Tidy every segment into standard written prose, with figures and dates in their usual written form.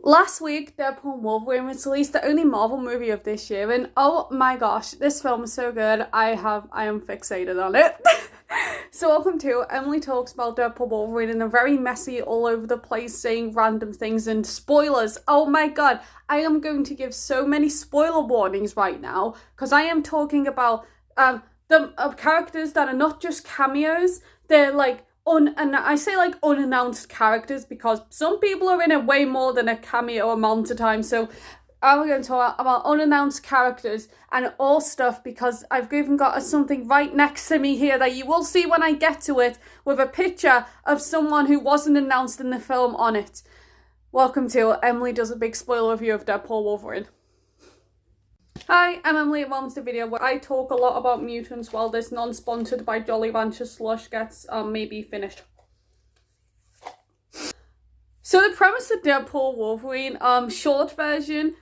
Last week, Deadpool and Wolverine was released, the only Marvel movie of this year, and oh my gosh, this film is so good. I am fixated on it. So welcome to Emily Talks About Deadpool Wolverine, and a very messy, all over the place, saying random things and spoilers. Oh my god, I am going to give so many spoiler warnings right now, because I am talking about the characters that are not just cameos, they're like, I say like unannounced characters because some people are in it way more than a cameo amount of time. So I'm going to talk about unannounced characters and all stuff, because I've even got something right next to me here that you will see when I get to it, with a picture of someone who wasn't announced in the film on it. Welcome to Emily Does a Big Spoiler Review of Deadpool Wolverine. Hi, I'm Emily, and welcome to the video where I talk a lot about mutants while this non-sponsored by Jolly Rancher slush gets maybe finished. So the premise of Deadpool Wolverine, short version,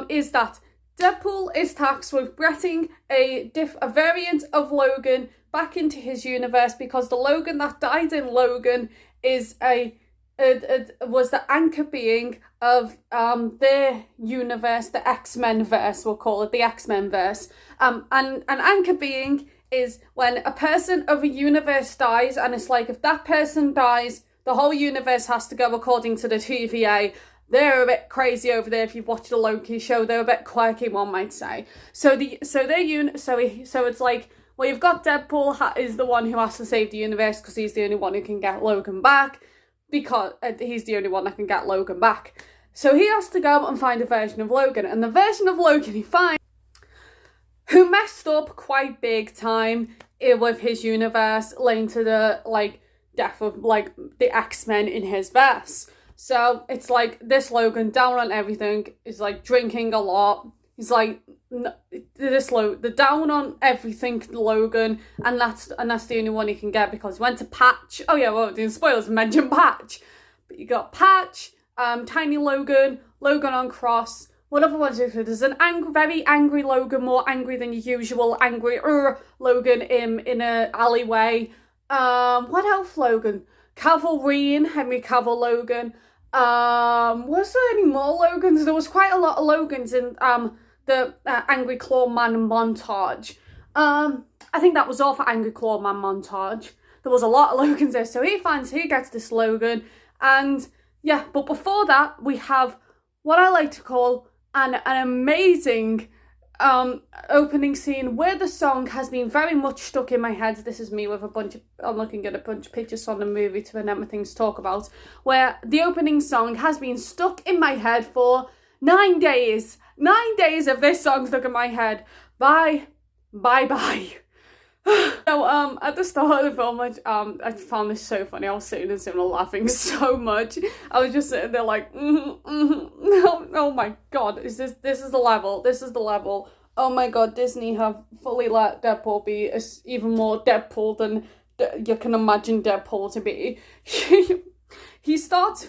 is that Deadpool is tasked with bringing a variant of Logan back into his universe, because the Logan that died in Logan is was the anchor being of their universe, the X-Men verse, we'll call it the X-Men verse. And an anchor being is when a person of a universe dies, and it's like, if that person dies, the whole universe has to go according to the TVA. They're a bit crazy over there. If you've watched the Loki show, they're a bit quirky, one might say. So it's like, well, you've got Deadpool is the one who has to save the universe because he's the only one who can get Logan back, because he's the only one that can get Logan back. So he has to go and find a version of Logan, and the version of Logan he finds, who messed up quite big time with his universe, leading to the death of the X-Men in his verse. So it's like, this Logan, down on everything, is like drinking a lot. He's like, the down on everything Logan, and that's the only one he can get, because he went to Patch. Oh yeah, well, doing spoilers, mention Patch. But you got Patch, Tiny Logan, Logan on Cross. What other ones is there? There's an very angry Logan, more angry than your usual angry Logan in a alleyway. What else Logan? Cavalry, Henry Cavill Logan. Was there any more Logans? There was quite a lot of Logans in the Angry Claw Man montage. I think that was all for Angry Claw Man montage. There was a lot of Logans there, so he gets this Logan, and yeah. But before that, we have what I like to call an amazing opening scene, where the song has been very much stuck in my head. This is me with I'm looking at a bunch of pictures from the movie to remember things to talk about, where the opening song has been stuck in my head for 9 days. 9 days of this song stuck in my head. Bye. So at the start of the film, I found this so funny. I was sitting in the cinema laughing so much. I was just sitting there like, oh my god, this is the level. Oh my god, Disney have fully let Deadpool be even more Deadpool than you can imagine Deadpool to be. He starts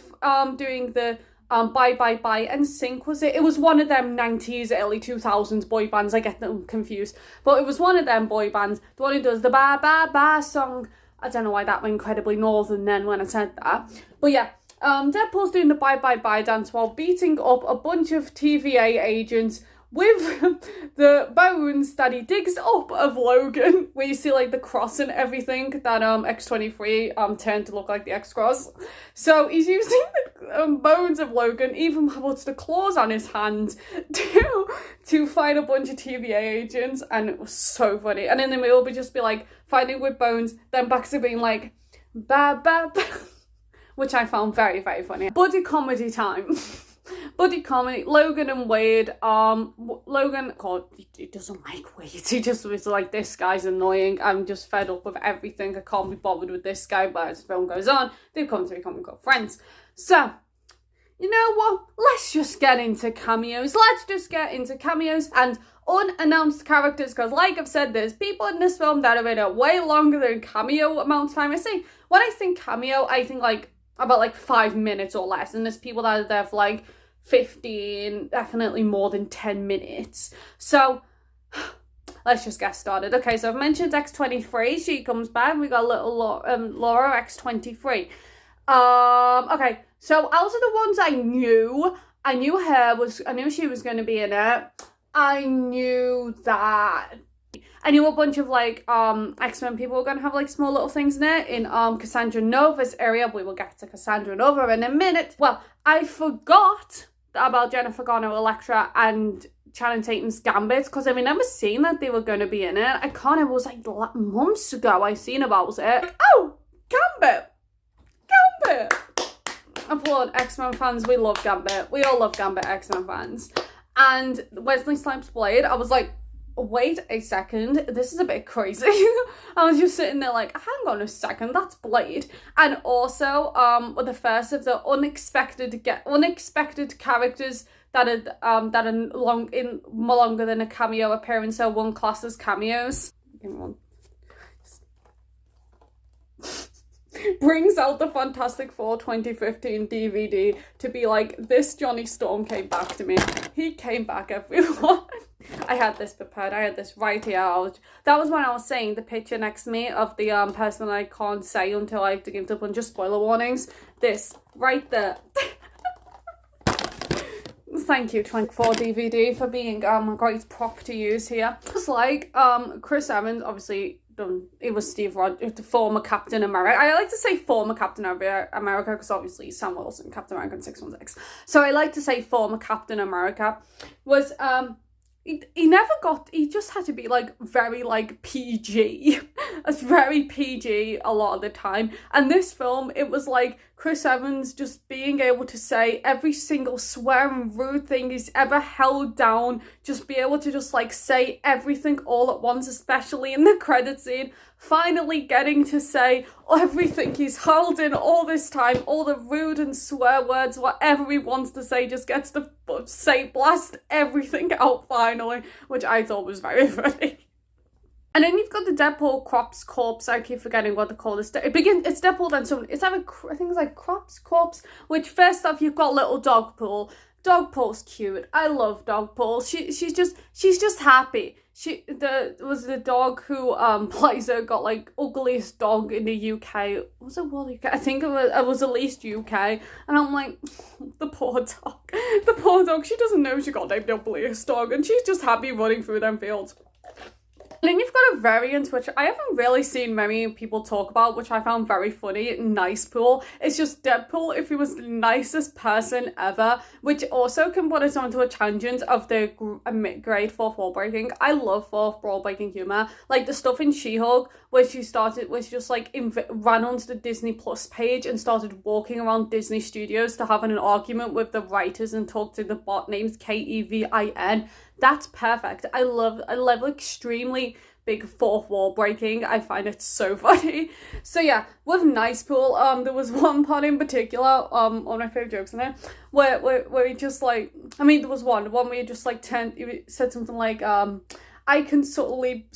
doing the Bye Bye Bye and Sync, was it? It was one of them 90s, early 2000s boy bands. I get them confused. But it was one of them boy bands. The one who does the Bye Bye Bye song. I don't know why that went incredibly northern then when I said that. But yeah, Deadpool's doing the Bye Bye Bye dance while beating up a bunch of TVA agents with the bones that he digs up of Logan, where you see like the cross and everything that X-23 turned to look like the X-Cross. So he's using the bones of Logan, even puts the claws on his hands to fight a bunch of TVA agents, and it was so funny. And then we'll just be like fighting with bones, then back to being like ba ba ba, which I found very, very funny. Buddy comedy time. Buddy comedy, Logan and Wade. Logan, God, he doesn't like Wade. He just was like, this guy's annoying. I'm just fed up with everything. I can't be bothered with this guy. But as the film goes on, they've come to become good friends. So, you know what? Let's just get into cameos. And unannounced characters, because like I've said, there's people in this film that have been it way longer than cameo amount of time. When I think cameo, I think like about like 5 minutes or less, and there's people that are there for like 15, definitely more than 10 minutes. So let's just get started. Okay, so I've mentioned X-23. She comes back. We got little Laura X-23. Okay, so out of the ones I knew, I knew she was going to be in it. I knew that. I knew a bunch of like X-Men people were going to have like small little things in it in Cassandra Nova's area. We will get to Cassandra Nova in a minute. Well, I forgot about Jennifer Garner Elektra and Channing Tatum's Gambit, because I remember seeing that they were going to be in it. I can't remember, it was like months ago I seen about it. Like, oh, Gambit! Applaud X-Men fans, we love Gambit. We all love Gambit, X-Men fans. And Wesley Snipes' Blade, I was like, wait a second, this is a bit crazy. I was just sitting there like, hang on a second, that's Blade. And also, the first of the unexpected characters that are longer than a cameo appearance, so one class as cameos. Give me one. Brings out the Fantastic Four 2015 DVD to be like, this Johnny Storm came back to me. He came back, everyone. I had this prepared. I had this right here. That was when I was saying the picture next to me of the person I can't say until I have to give a bunch of spoiler warnings. This right there. Thank you, 24 DVD, for being a great prop to use here. It's like Chris Evans, obviously. It was Steve Rogers, the former Captain America. I like to say former Captain America because obviously Sam Wilson, Captain America in 616. So I like to say former Captain America was he just had to be like very like PG. It's very PG a lot of the time. And this film, it was like Chris Evans just being able to say every single swear and rude thing he's ever held down, just be able to just like say everything all at once, especially in the credit scene, finally getting to say everything he's held in all this time, all the rude and swear words, whatever he wants to say, just gets to blast everything out finally, which I thought was very funny. And then you've got the Deadpool corpse. I keep forgetting what they call this. It's Deadpool, then someone. It's either, I think it's like corpse. Which first off, you've got little Dogpool. Dogpool's cute. I love Dogpool. She's just happy. Was the dog who plays her got like ugliest dog in the UK. Was it what UK? I think it was at least UK. And I'm like, the poor dog. She doesn't know she got named the ugliest dog, and she's just happy running through them fields. And then you've got a variant, which I haven't really seen many people talk about, which I found very funny. Nice Pool. It's just Deadpool if he was the nicest person ever, which also can put us onto a tangent of the great fourth wall breaking. I love fourth wall breaking humor. Like the stuff in She-Hulk, where she just like ran onto the Disney Plus page and started walking around Disney Studios to have an argument with the writers and talk to the bot names Kevin. That's perfect. I love extremely big fourth wall breaking. I find it so funny. So yeah, with Nice Pool, there was one part in particular, one of my favorite jokes in there, where he just like, I mean, there was one where he just like he said something like, I can subtly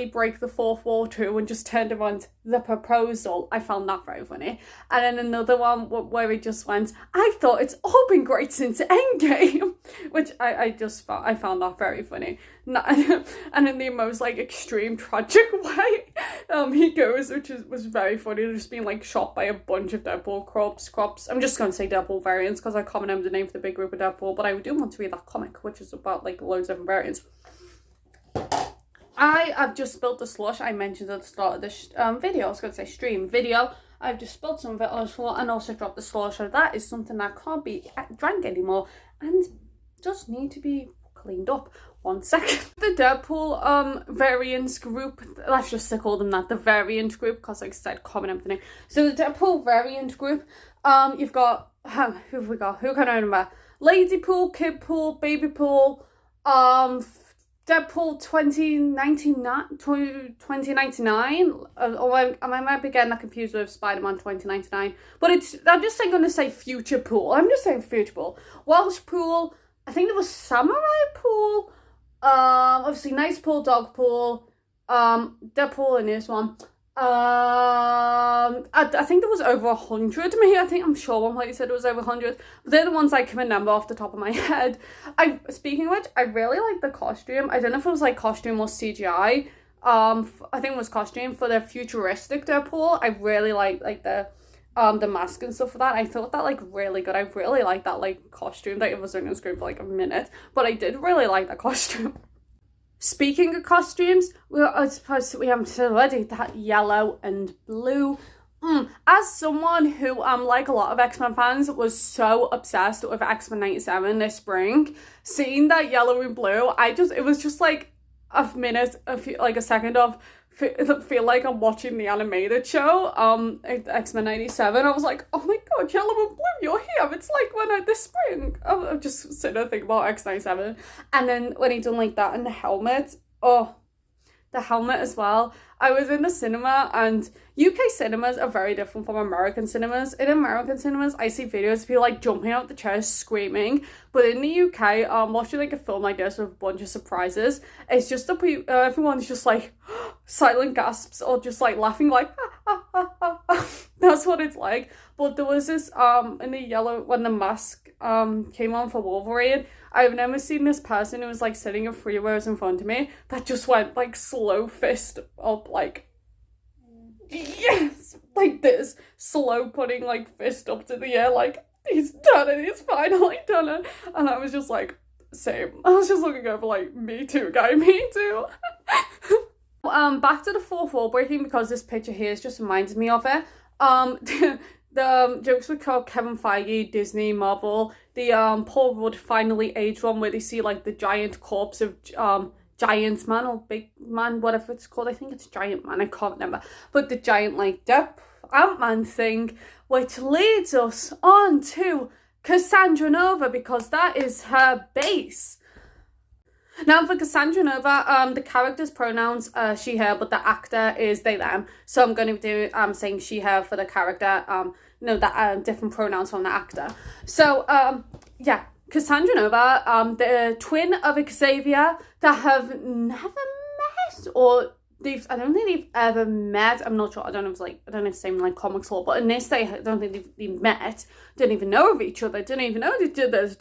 break the fourth wall too, and just turned around the proposal. I found that very funny. And then another one where he just went, I thought it's all been great since Endgame, which I found that very funny. And in the most like extreme tragic way, he goes, which was very funny, just being like shot by a bunch of Deadpool crops. I'm just going to say Deadpool variants because I can't remember the name for the big group of Deadpool, but I do want to read that comic, which is about like loads of different variants. I have just spilled the slush I mentioned at the start of this video. I was going to say stream video. I've just spilled some of it on the floor and also dropped the slush. So that is something that can't be drank anymore and just need to be cleaned up. 1 second. The Deadpool variants group, let's just call them that, the variant group, because like I said, common everything. So the Deadpool variant group, you've got, who have we got? Who can I remember? Lady Pool, Kid Pool, Baby Pool, Deadpool 2099, or I might be getting that confused with Spider-Man 2099, but I'm just going to say Future Pool. I'm just saying Future Pool. Welsh Pool, I think there was Samurai Pool, obviously Nice Pool, Dog Pool, Deadpool in this one. I think there was over 100. I'm sure one place said it was over 100. But they're the ones I can remember off the top of my head. Speaking of which, I really like the costume. I don't know if it was like costume or CGI. I think it was costume for the futuristic Deadpool. I really like the the mask and stuff for that. I thought that like really good. I really like that like costume. That it was only on screen for like a minute, but I did really like that costume. Speaking of costumes, I suppose we haven't said already that yellow and blue. As someone who, like a lot of X-Men fans, was so obsessed with X-Men 97 this spring, seeing that yellow and blue, it was just like a minute, like a second of, feel like I'm watching the animated show, X-Men 97. I was like, oh my god, yellow and blue, you're here. It's like when this spring. I'm just sitting there thinking about X97. And then when he done like that and the helmet, the helmet as well. I was in the cinema, and UK cinemas are very different from American cinemas. In American cinemas, I see videos of people like jumping out the chairs screaming, but in the UK, watching like a film like this with a bunch of surprises, it's just that everyone's just like silent gasps or just like laughing like that's what it's like. But there was this in the yellow, when the mask came on for Wolverine, I've never seen this person who was like sitting in 3 rows in front of me that just went like slow fist up, like yes, like this, slow putting like fist up to the air, like he's done it, he's finally done it. And I was just like, same. I was just looking over like, me too, guy, me too. Back to the fourth wall breaking, because this picture here just reminded me of it. The jokes with Kevin Feige, Disney, Marvel, the Paul Rudd finally aged one where they see like the giant corpse of Giant Man or Big Man, whatever it's called. I think it's Giant Man, I can't remember. But the giant like Ant-Man thing, which leads us on to Cassandra Nova, because that is her base. Now for Cassandra Nova, the character's pronouns she, her, but the actor is they, them. So I'm going to do saying she, her for the character, different pronouns from the actor. So yeah, Cassandra Nova, the twin of Xavier that have never met, or I don't think they've ever met. I'm not sure. I don't know if it's same like comics lore, but in this I don't think they've met. Don't even know of each other. Don't even know each other's.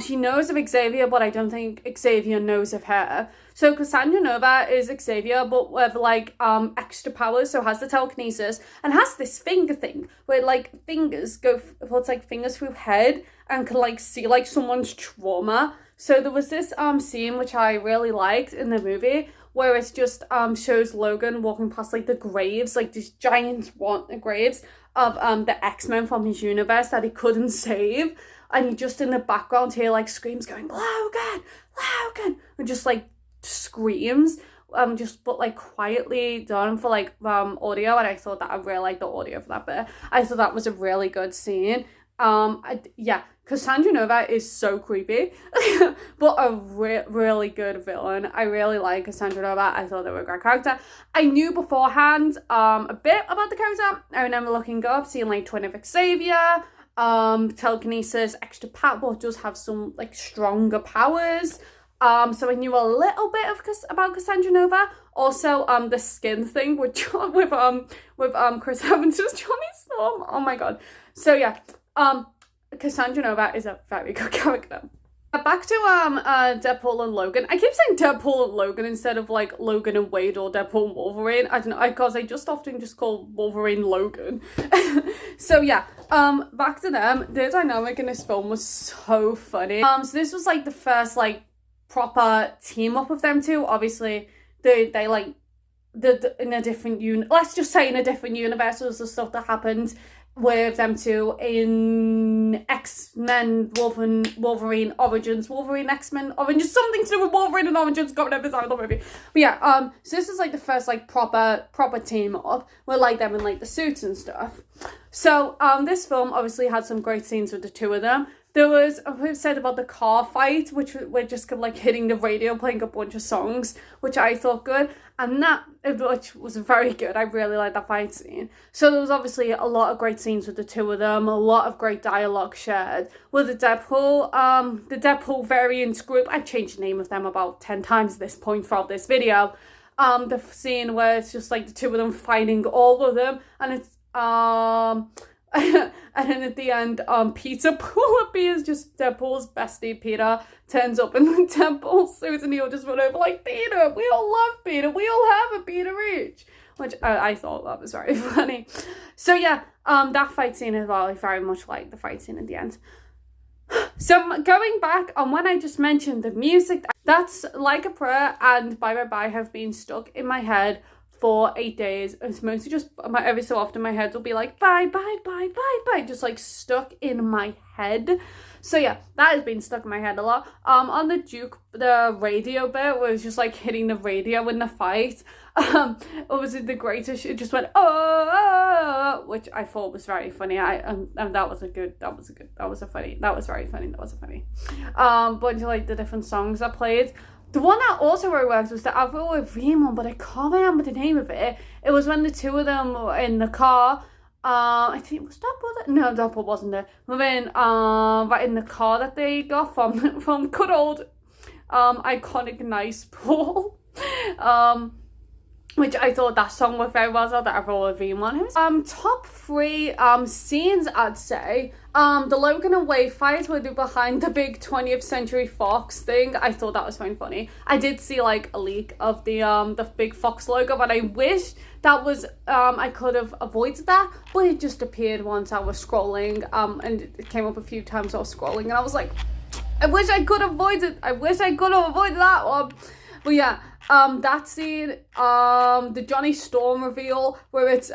She knows of Xavier, but I don't think Xavier knows of her. So Cassandra Nova is Xavier, but with like extra powers, so has the telekinesis and has this finger thing where like fingers go, it's like fingers through head and can like see like someone's trauma. So there was this scene which I really liked in the movie where it's just shows Logan walking past like the graves, like these giant graves of the X-Men from his universe that he couldn't save. And he just in the background here like screams going, Logan, Logan, and just like screams, just but like quietly done for like audio. And I thought that I really liked the audio for that bit. I thought that was a really good scene. Yeah, Cassandra Nova is so creepy, but a really good villain. I really like Cassandra Nova. I thought they were a great character. I knew beforehand a bit about the character. I remember looking up, seeing like twin of Xavier, telekinesis, extra power, does have some like stronger powers. So I knew a little bit about Cassandra Nova. Also, the skin thing with Chris Evans as Johnny Storm. Oh my god. So yeah, Cassandra Nova is a very good character. Back to Deadpool and Logan. I keep saying Deadpool and Logan instead of like Logan and Wade or Deadpool and Wolverine. I don't know, because I just often just call Wolverine Logan. So yeah, back to them. Their dynamic in this film was so funny. So this was like the first like proper team up of them two. Obviously, they like in a different let's just say in a different universe was the stuff that happened with them two in X-Men Wolverine Origins, Wolverine X-Men Origins, something to do with Wolverine and Origins, got whatever side of the movie. But yeah, so this is like the first like proper team up with like them in like the suits and stuff. So this film obviously had some great scenes with the two of them. There was, I've said about the car fight, which were just kind of like hitting the radio, playing a bunch of songs, which I thought good. And which was very good. I really liked that fight scene. So there was obviously a lot of great scenes with the two of them, a lot of great dialogue shared. With the Deadpool variants group, I've changed the name of them about 10 times at this point throughout this video. The scene where it's just like the two of them fighting all of them, and it's and then at the end, Peter Pool appears, just Deadpool's bestie Peter turns up in the Deadpool suit, and he'll just run over like, Peter, we all love Peter, we all have a Peter each. which I thought that was very funny. So yeah, that fight scene as well, I very much like the fight scene at the end. So going back on when I just mentioned the music, that's Like a Prayer and Bye Bye Bye have been stuck in my head for 8 days. It's mostly just every so often my head will be like bye bye bye bye bye, just like stuck in my head. So yeah, that has been stuck in my head a lot. On the radio bit where it was just like hitting the radio in the fight, obviously the greatest, it just went oh, which I thought was very funny. And that was very funny. Bunch of like the different songs I played. The one that also really worked was the Avril Lavigne one, but I can't remember the name of it. It was when the two of them were in the car. I think it was Deadpool. No, Deadpool wasn't there. Within right in the car that they got from good old iconic Nice Paul. Which I thought that song worked very well, so that Avril Lavigne one. Top 3 scenes, I'd say. The Logan and Wade fight where they're behind the big 20th Century Fox thing. I thought that was very funny. I did see like a leak of the big Fox logo, but I wish that was I could have avoided that, but it just appeared once I was scrolling, and it came up a few times I was scrolling, and I was like, I wish I could have avoided that one. But yeah, that scene, the Johnny Storm reveal where it's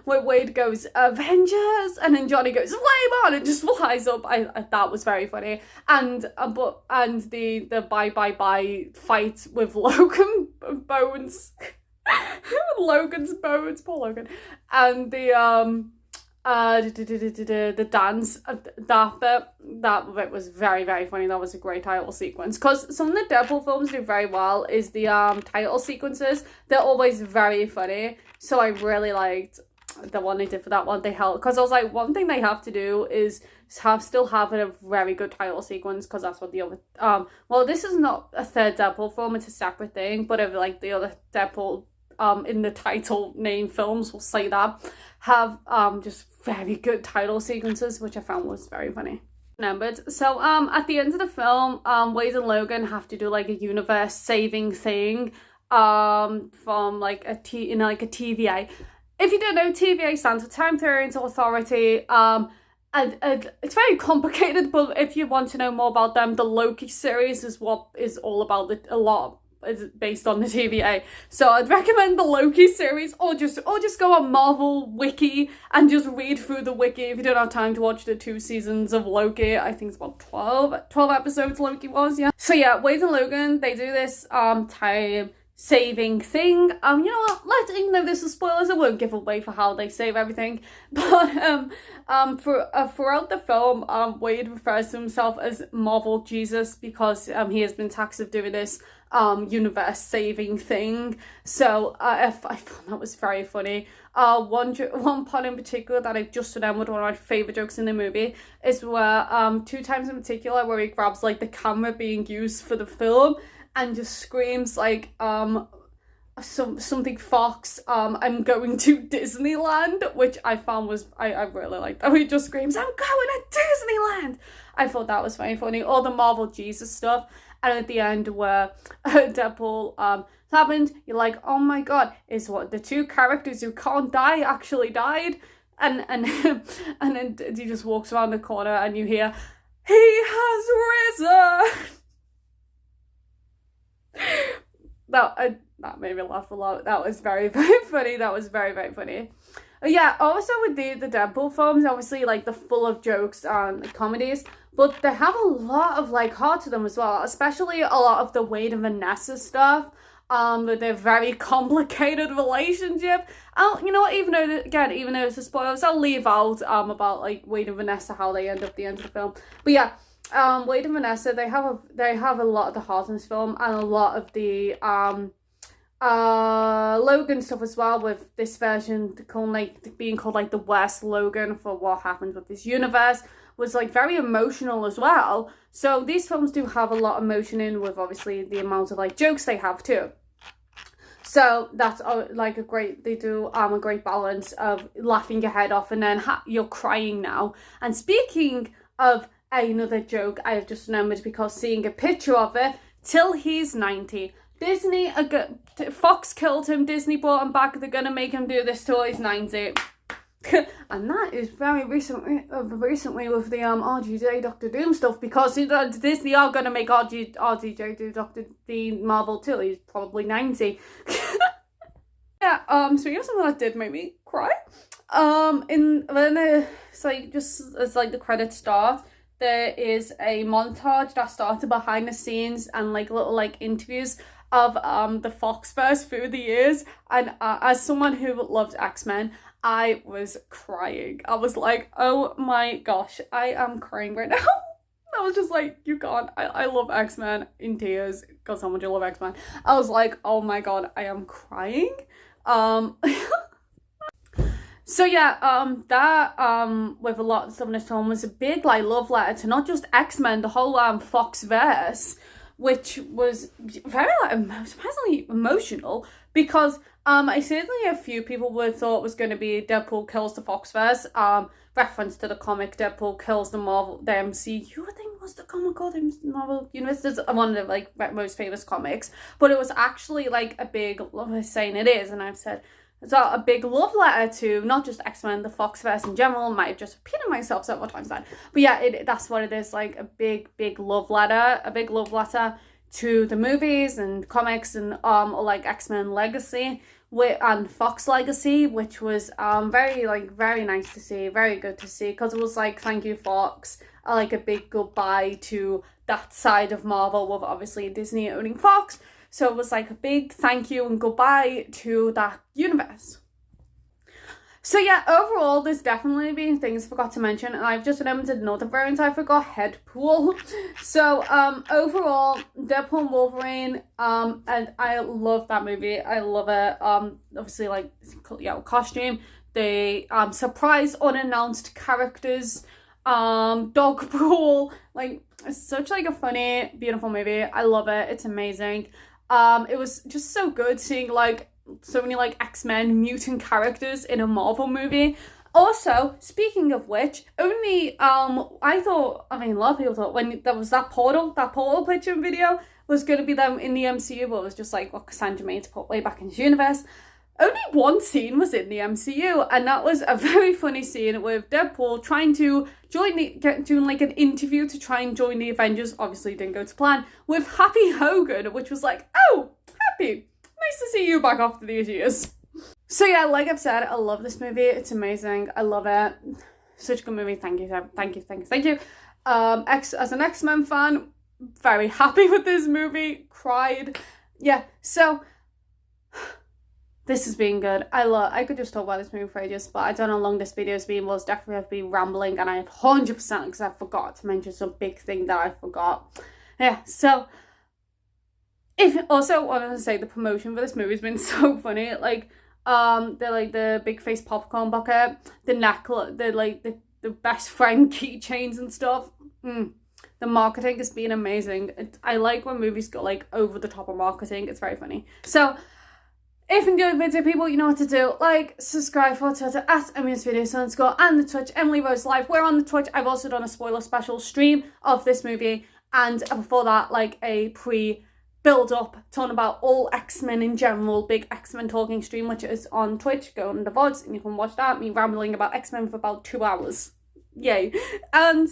where Wade goes Avengers, and then Johnny goes flame on and just flies up. That was very funny. And the bye bye bye fight with Logan Bones, Logan's bones, poor Logan, and the dance, that bit was very, very funny. That was a great title sequence, because some of the Deadpool films do very well is the title sequences. They're always very funny, so I really liked the one they did for that one. They held, because I was like, one thing they have to do is still have a very good title sequence, because that's what the other well, this is not a third Deadpool film, it's a separate thing, but if like the other Deadpool in the title name films, will say that, have just very good title sequences, which I found was very funny. So at the end of the film, Wade and Logan have to do like a universe saving thing from like a TVA. If you don't know, TVA stands for Time Variance Authority. And it's very complicated, but if you want to know more about them, the Loki series is what is all about a lot. Is based on the TVA, so I'd recommend the Loki series, or just go on Marvel Wiki and just read through the wiki if you don't have time to watch the 2 seasons of Loki. I think it's about 12 episodes Loki was, yeah. So yeah, Wade and Logan, they do this time saving thing. You know what, even though this is spoilers, I won't give away for how they save everything, but throughout the film, Wade refers to himself as Marvel Jesus, because he has been tasked with doing this universe saving thing. So I thought that was very funny. One part in particular that I just remembered, one of my favorite jokes in the movie, is where 2 times in particular where he grabs like the camera being used for the film and just screams like something Fox, I'm going to Disneyland, which I found was I really liked that. He just screams, I'm going to Disneyland. I thought that was very funny. All the Marvel Jesus stuff. And at the end where Deadpool happened, you're like, oh my god, is what the 2 characters who can't die actually died? And then he just walks around the corner and you hear, he has risen. That made me laugh a lot. That was very, very funny. That was very, very funny. Yeah, also with the Deadpool films, obviously like they're full of jokes and comedies, but they have a lot of like heart to them as well, especially a lot of the Wade and Vanessa stuff, with their very complicated relationship. You know what, even though it's a spoilers, I'll leave out about like Wade and Vanessa, how they end up at the end of the film. But yeah, Wade and Vanessa, they have a lot of the heart in this film, and a lot of the Logan stuff as well, with this version being called like the worst Logan for what happened with this universe, was like very emotional as well. So these films do have a lot of emotion in, with obviously the amount of like jokes they have too. So that's like they do a great balance of laughing your head off and then you're crying now. And speaking of another joke I have just remembered, because seeing a picture of it, Till He's 90. Fox killed him, Disney brought him back, they're gonna make him do this till he's 90. And that is very recently with the RDJ Doctor Doom stuff, because Disney are gonna make RDJ do Doctor the Marvel till he's probably 90. Yeah, speaking of something that did make me cry, it's like just as like the credits start, there is a montage that started behind the scenes and like little like interviews of the Foxverse through the years, and as someone who loved X-Men, I was crying. I was like, oh my gosh, I am crying right now. I was just like, you can't, I love X-Men in tears because how much I love X-Men. I was like, oh my god, I am crying. So yeah, that with a lot of stuff in this film was a big like love letter to not just X-Men, the whole Foxverse, which was very like surprisingly emotional, because I certainly a few people thought was going to be Deadpool kills the Foxverse, reference to the comic Deadpool kills the MCU, I think was the comic called Marvel Universe. It's one of the like most famous comics, but it was actually like a big, I'm saying it is, and I've said it's a big love letter to not just X-Men, the Foxverse in general. Might have just repeated myself several times then, but yeah, that's what it is, like a big love letter to the movies and comics and like X-Men Legacy and Fox Legacy, which was very nice to see, very good to see, because it was like, thank you Fox, like a big goodbye to that side of Marvel with obviously Disney owning Fox. So it was like a big thank you and goodbye to that universe. So yeah, overall, there's definitely been things I forgot to mention, and I've just remembered another variant I forgot, Deadpool. So overall, Deadpool and Wolverine, and I love that movie. I love it. Obviously, like, yeah, costume, the surprise unannounced characters, dog pool, like, it's such like a funny, beautiful movie. I love it. It's amazing. It was just so good seeing like so many like X-Men mutant characters in a Marvel movie. Also, speaking of which, only a lot of people thought when there was that portal picture and video was going to be them in the MCU, but it was just like what Cassandra made to put way back into the universe. Only one scene was in the MCU, and that was a very funny scene with Deadpool trying to doing like an interview to try and join the Avengers. Obviously didn't go to plan, with Happy Hogan, which was like, oh, Happy, nice to see you back after these years. So yeah, like I've said, I love this movie. It's amazing. I love it. Such a good movie. Thank you. As an X-Men fan, very happy with this movie. Cried. Yeah, so this has been good. I could just talk about this movie for ages, but I don't know how long this video has been. Well, it's definitely have been rambling, and I have 100% because I forgot to mention some big thing that I forgot. Yeah, so if also wanted to say the promotion for this movie has been so funny. Like, the big face popcorn bucket, the necklace, the best friend keychains and stuff. The marketing has been amazing. I like when movies go like over the top of marketing. It's very funny. So if you enjoyed the video, people, you know what to do. Like, subscribe for Twitter at EmilyRoseLive and the Twitch, EmilyRoseLive. We're on the Twitch. I've also done a spoiler special stream of this movie, and before that, like a build-up talking about all X-Men in general, big X-Men talking stream, which is on Twitch. Go on the VODs and you can watch that, me rambling about X-Men for about 2 hours. Yay. And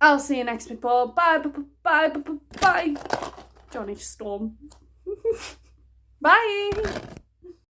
I'll see you next week. Bye. Johnny Storm. Bye.